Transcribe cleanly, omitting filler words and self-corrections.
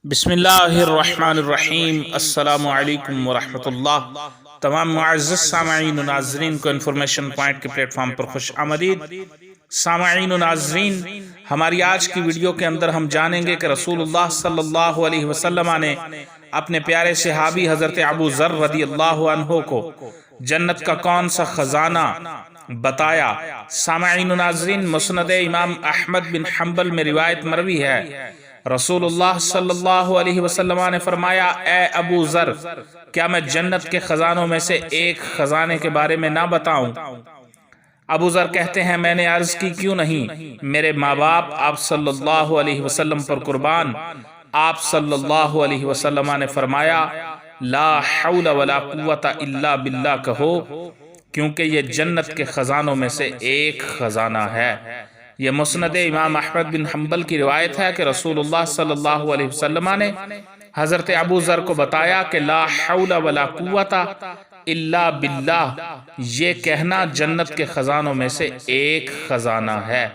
بسم اللہ الرحمن الرحیم۔ السلام علیکم ورحمۃ اللہ۔ تمام معزز سامعین و ناظرین کو انفارمیشن پوائنٹ کے پلیٹ فارم پر خوش آمدید۔ سامعین و ناظرین، ہماری آج کی ویڈیو کے اندر ہم جانیں گے کہ رسول اللہ صلی اللہ علیہ وسلم نے اپنے پیارے صحابی حضرت ابو ذر رضی اللہ عنہ کو جنت کا کون سا خزانہ بتایا۔ سامعین و ناظرین، مسند امام احمد بن حنبل میں روایت مروی ہے، رسول اللہ صلی اللہ علیہ وسلم نے فرمایا، اے ابو ذر، کیا میں جنت کے خزانوں میں سے ایک خزانے کے بارے میں نہ بتاؤں؟ ابو ذر کہتے ہیں، میں نے عرض کی، کیوں نہیں؟ میرے ماں باپ آپ صلی اللہ علیہ وسلم پر قربان۔ آپ صلی اللہ علیہ وسلم نے فرمایا، لا حول ولا قوت الا باللہ کہو، کیونکہ یہ جنت کے خزانوں میں سے ایک خزانہ ہے۔ یہ مسند امام احمد بن حنبل کی روایت ہے کہ رسول اللہ صلی اللہ علیہ وسلم نے حضرت ابو ذر کو بتایا کہ لا حول ولا قوت الا باللہ، یہ کہنا جنت کے خزانوں میں سے ایک خزانہ ہے۔